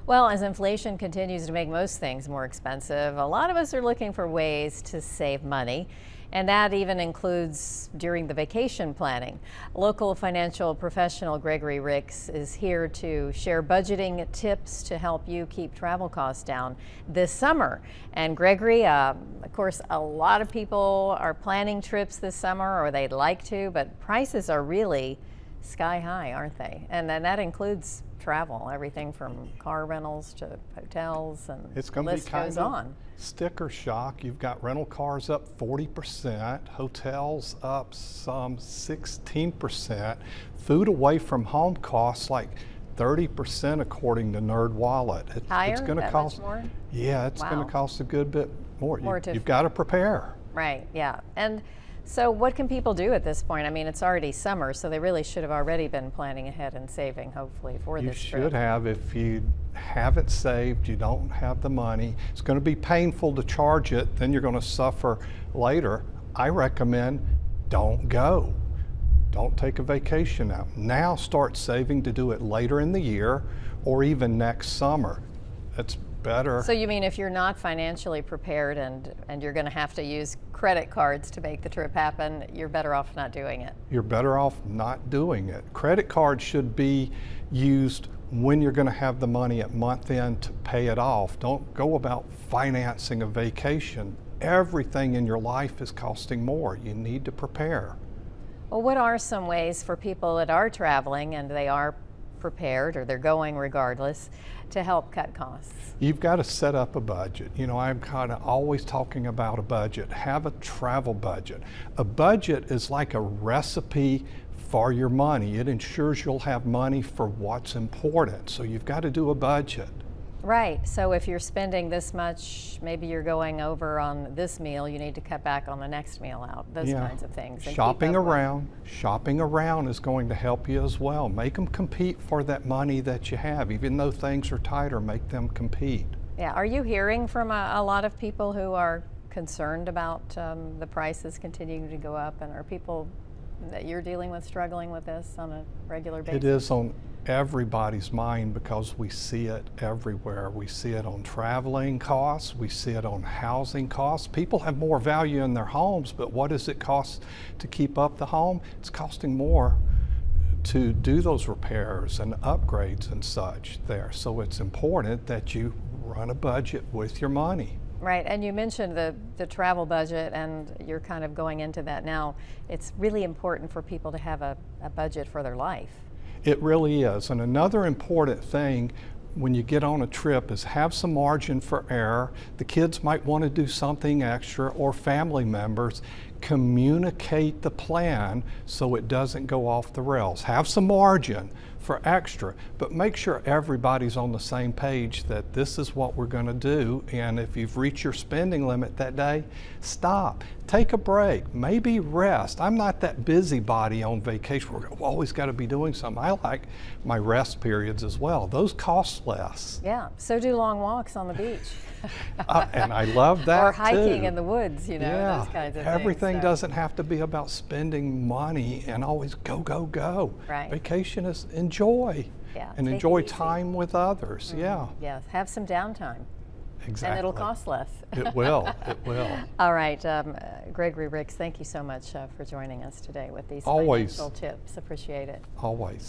Well, as inflation continues to make most things more expensive, a lot of us are looking for ways to save money. And that even includes during the vacation planning. Local financial professional Gregory Ricks is here to share budgeting tips to help you keep travel costs down this summer. And Gregory, of course, a lot of people are planning trips this summer, or they'd like to, but prices are really sky high, aren't they? And then that includes travel, everything from car rentals to hotels, and It's the going to be list kind goes of on. sticker shock. You've got rental cars up 40%, hotels up some 16%, food away from home costs like 30% according to NerdWallet. Higher? It's going to That cost much more? Yeah, it's going Wow. to cost a good bit more. More You've got to prepare. Right, yeah. And so what can people do at this point? I mean, it's already summer, so they really should have already been planning ahead and saving, hopefully, for You this should trip. have. If you haven't saved, you don't have the money. It's going to be painful to charge it, then you're going to suffer later. I recommend don't go. Don't take a vacation out. Now start saving to do it later in the year or even next summer. It's better. So you mean if you're not financially prepared and you're going to have to use credit cards to make the trip happen, you're better off not doing it? You're better off not doing it. Credit cards should be used when you're going to have the money at month end to pay it off. Don't go about financing a vacation. Everything in your life is costing more. You need to prepare. Well, what are some ways for people that are traveling and they are prepared, or they're going regardless, to help cut costs? You've got to set up a budget. You know, I'm kind of always talking about a budget. Have a travel budget. A budget is like a recipe for your money. It ensures you'll have money for what's important. So you've got to do a budget. Right. So if you're spending this much, maybe you're going over on this meal, you need to cut back on the next meal out, those kinds of things. And Shopping keep up shopping around is going to help you as well. Make them compete for that money that you have. Even though things are tighter, make them compete. Yeah. Are you hearing from a lot of people who are concerned about the prices continuing to go up? And are people that you're dealing with struggling with this on a regular basis? It is on everybody's mind because we see it everywhere. We see it on traveling costs, we see it on housing costs. People have more value in their homes, but what does it cost to keep up the home? It's costing more to do those repairs and upgrades and such there. So it's important that you run a budget with your money. Right, and you mentioned the travel budget, and you're kind of going into that now. It's really important for people to have a budget for their life. It really is. And another important thing when you get on a trip is have some margin for error. The kids might want to do something extra, or family members. Communicate the plan so it doesn't go off the rails. Have some margin for extra, but make sure everybody's on the same page that this is what we're going to do. And if you've reached your spending limit that day, stop. Take a break. Maybe rest. I'm not that busybody on vacation. We've always got to be doing something. I like my rest periods as well. Those cost less. Yeah, so do long walks on the beach. And I love that Or hiking too. in the woods, you know, Yeah, those kinds of things. everything So- doesn't have to be about spending money and always go, go, go. Right. Vacation is enjoy. Yeah, And take it enjoy easy. time with others. Yeah, Yes, have some downtime. exactly. And it'll cost less. It will. It will. All right, Gregory Ricks, thank you so much for joining us today with these Always. financial tips. Appreciate it. Always.